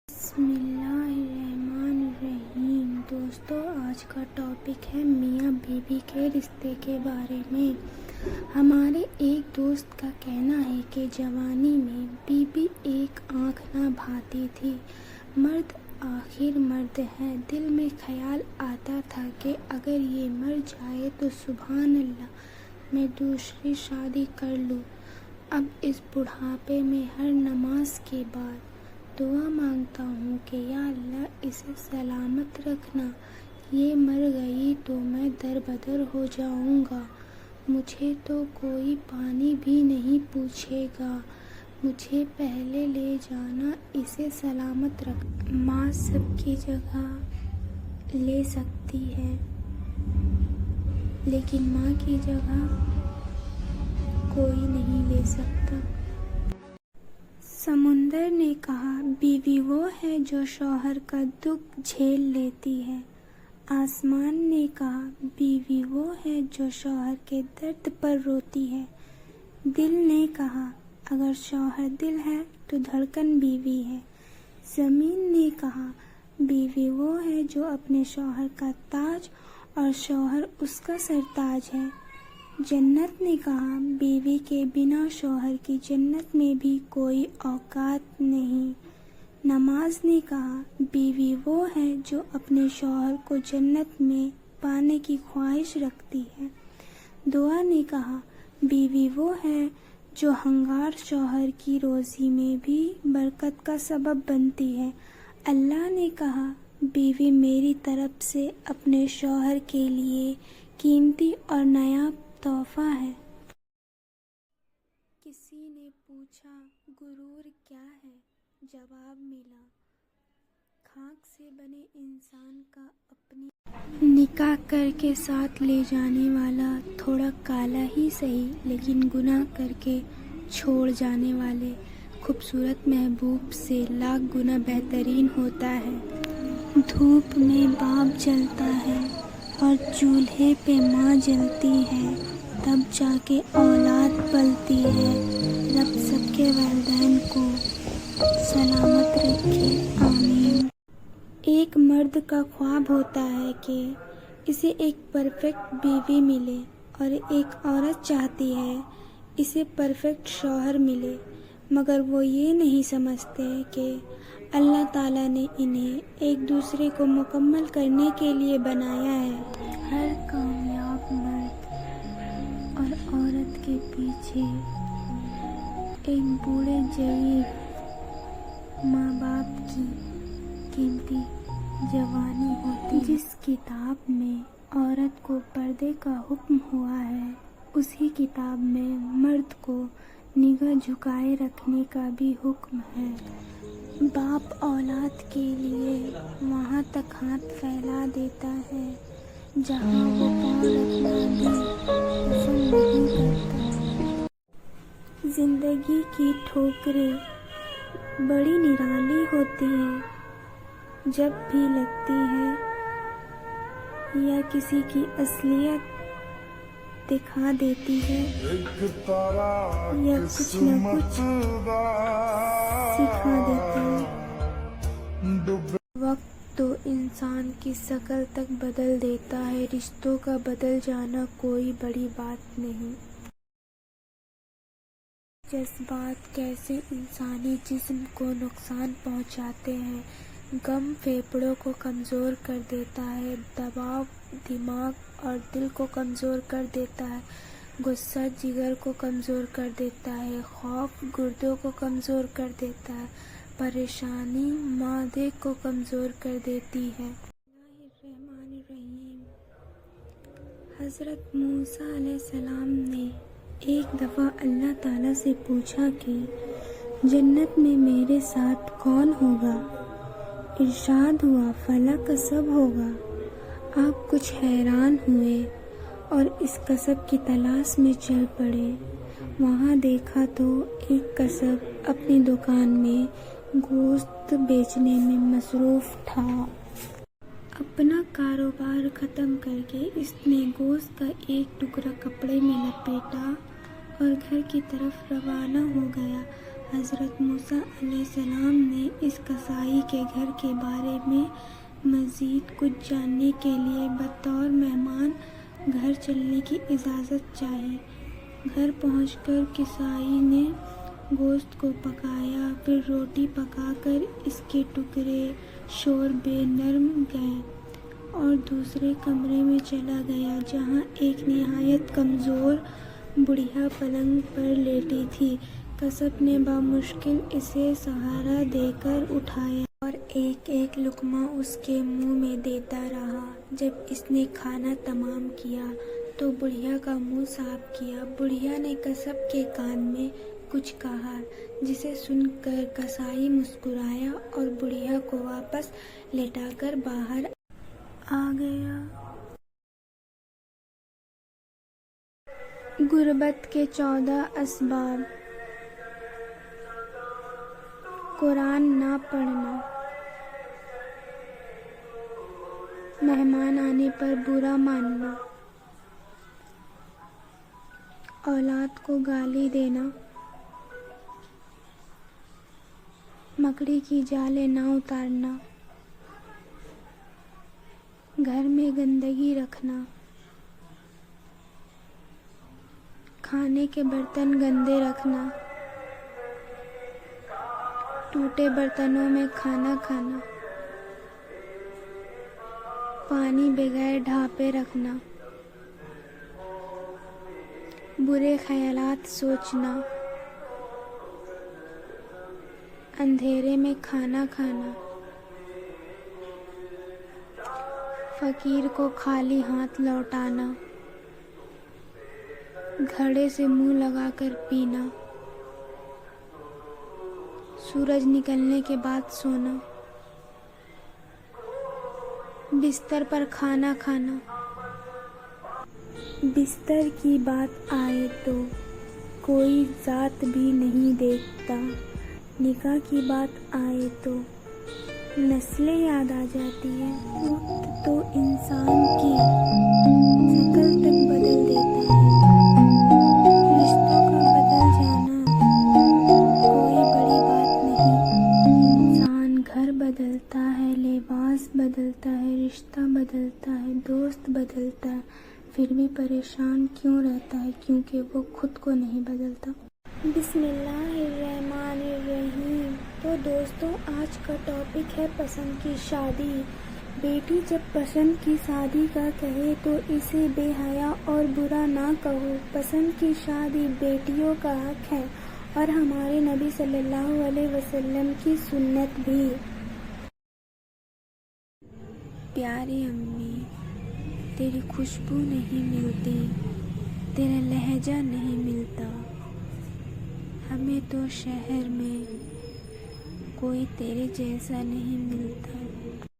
بسم اللہ الرحمن الرحیم۔ دوستو، آج کا ٹاپک ہے میاں بیوی کے رشتے کے بارے میں۔ ہمارے ایک دوست کا کہنا ہے کہ جوانی میں بیوی ایک آنکھ نہ بھاتی تھی۔ مرد آخر مرد ہے۔ دل میں خیال آتا تھا کہ اگر یہ مر جائے تو سبحان اللہ میں دوسری شادی کر لوں۔ اب اس بڑھاپے میں ہر نماز کے بعد دعا مانگتا ہوں کہ یا اللہ اسے سلامت رکھنا، یہ مر گئی تو میں دربدر ہو جاؤں گا، مجھے تو کوئی پانی بھی نہیں پوچھے گا، مجھے پہلے لے جانا، اسے سلامت رکھنا۔ ماں سب کی جگہ لے سکتی ہے لیکن ماں کی جگہ کوئی نہیں لے سکتا۔ سمندر نے کہا بیوی وہ ہے جو شوہر کا دکھ جھیل لیتی ہے۔ آسمان نے کہا بیوی وہ ہے جو شوہر کے درد پر روتی ہے۔ دل نے کہا اگر شوہر دل ہے تو دھڑکن بیوی ہے۔ زمین نے کہا بیوی وہ ہے جو اپنے شوہر کا تاج اور شوہر اس کا سرتاج ہے۔ جنت نے کہا بیوی کے بنا شوہر کی جنت میں بھی کوئی اوقات نہیں۔ نماز نے کہا بیوی وہ ہے جو اپنے شوہر کو جنت میں پانے کی خواہش رکھتی ہے۔ دعا نے کہا بیوی وہ ہے جو ہنگار شوہر کی روزی میں بھی برکت کا سبب بنتی ہے۔ اللہ نے کہا بیوی میری طرف سے اپنے شوہر کے لیے قیمتی اور نایاب تحفہ ہے۔ کسی نے پوچھا غرور کیا ہے؟ جواب ملا خاک سے بنے انسان کا اپنی نکاح کر کے ساتھ لے جانے والا تھوڑا کالا ہی سہی لیکن گناہ کر کے چھوڑ جانے والے خوبصورت محبوب سے لاکھ گنا بہترین ہوتا ہے۔ دھوپ میں باپ جلتا ہے اور چولہے پہ ماں جلتی ہے، تب جا کے اولاد پلتی ہے۔ رب سب کے والدین کو سلامت رکھے، آمین۔ ایک مرد کا خواب ہوتا ہے کہ اسے ایک پرفیکٹ بیوی ملے اور ایک عورت چاہتی ہے اسے پرفیکٹ شوہر ملے، مگر وہ یہ نہیں سمجھتے کہ اللہ تعالیٰ نے انہیں ایک دوسرے کو مکمل کرنے کے لیے بنایا ہے۔ ہر کامیاب مرد اور عورت کے پیچھے ایک بوڑھے ضعیف ماں باپ کی قیمتی جوانی ہوتی ہے۔ جس کتاب میں عورت کو پردے کا حکم ہوا ہے اسی کتاب میں مرد کو نگاہ جھکائے رکھنے کا بھی حکم ہے۔ باپ اولاد کے لیے وہاں تک ہاتھ پھیلا دیتا ہے جہاں وہ پاؤں رکھنا بھی پسند نہیں کرتا۔ زندگی کی ٹھوکریں بڑی نرالی ہوتی ہیں، جب بھی لگتی ہے یا کسی کی اصلیت دکھا دیتی ہے یا کچھ نہ کچھ سکھا دیتی ہے۔ وقت تو انسان کی شکل تک بدل دیتا ہے، رشتوں کا بدل جانا کوئی بڑی بات نہیں۔ جذبات کیسے انسانی جسم کو نقصان پہنچاتے ہیں۔ غم پھیپھڑوں کو کمزور کر دیتا ہے، دباؤ دماغ اور دل کو کمزور کر دیتا ہے، غصہ جگر کو کمزور کر دیتا ہے، خوف گردوں کو کمزور کر دیتا ہے، پریشانی معدے کو کمزور کر دیتی ہے۔ الرحمن الرحیم۔ حضرت موسیٰ علیہ السلام نے ایک دفعہ اللہ تعالیٰ سے پوچھا کہ جنت میں میرے ساتھ کون ہوگا؟ ارشاد ہوا فلاں کسب ہوگا۔ آپ کچھ حیران ہوئے اور اس کسب کی تلاش میں چل پڑے۔ وہاں دیکھا تو ایک کسب اپنی دکان میں گوشت بیچنے میں مصروف تھا۔ اپنا کاروبار ختم کر کے اس نے گوشت کا ایک ٹکڑا کپڑے میں لپیٹا اور گھر کی طرف روانہ ہو گیا۔ حضرت موسیٰ علیہ السلام نے اس کسائی کے گھر کے بارے میں مزید کچھ جاننے کے لیے بطور مہمان گھر چلنے کی اجازت چاہی۔ گھر پہنچ کر کسائی نے گوشت کو پکایا، پھر روٹی پکا کر اس کے ٹکڑے شوربے نرم گئے اور دوسرے کمرے میں چلا گیا جہاں ایک نہایت کمزور بڑھیا پلنگ پر لیٹی تھی۔ کسب نے بامشکل اسے سہارا دے کر اٹھایا اور ایک ایک لقمہ اس کے منہ میں دیتا رہا۔ جب اس نے کھانا تمام کیا تو بڑھیا کا منہ صاف کیا۔ بڑھیا نے کسب کے کان میں کچھ کہا جسے سن کر کسائی مسکرایا اور بڑھیا کو واپس لٹا کر باہر آ گیا۔ غربت کے 14 اسباب۔ قرآن نہ پڑھنا، مہمان آنے پر برا ماننا، اولاد کو گالی دینا، مکڑی کی جالیں نہ اتارنا، گھر میں گندگی رکھنا، کھانے کے برتن گندے رکھنا، ٹوٹے برتنوں میں کھانا کھانا، پانی بغیر ڈھانپے رکھنا، برے خیالات سوچنا، اندھیرے میں کھانا کھانا، فقیر کو خالی ہاتھ لوٹانا، گھڑے سے منہ لگا کر پینا، سورج نکلنے کے بعد سونا، بستر پر کھانا کھانا۔ بستر کی بات آئے تو کوئی ذات بھی نہیں دیکھتا، نکاح کی بات آئے تو نسلیں یاد آ جاتی ہیں۔ وقت تو انسان کی شکل تک بدل دیتا ہے۔ رشتوں کا بدل جانا کوئی بڑی بات نہیں۔ انسان گھر بدلتا ہے، لباس بدلتا ہے، رشتہ بدلتا ہے، دوست بدلتا ہے، پھر بھی پریشان کیوں رہتا ہے؟ کیونکہ وہ خود کو نہیں بدلتا۔ بسم اللہ الرحمن الرحیم۔ تو دوستوں، آج کا ٹاپک ہے پسند کی شادی۔ بیٹی جب پسند کی شادی کا کہے تو اسے بے حیا اور برا نہ کہو۔ پسند کی شادی بیٹیوں کا حق ہے اور ہمارے نبی صلی اللہ علیہ وسلم کی سنت بھی۔ پیاری امی، تیری خوشبو نہیں ملتی، تیرا لہجہ نہیں ملتا، ہمیں تو شہر میں کوئی تیرے جیسا نہیں ملتا۔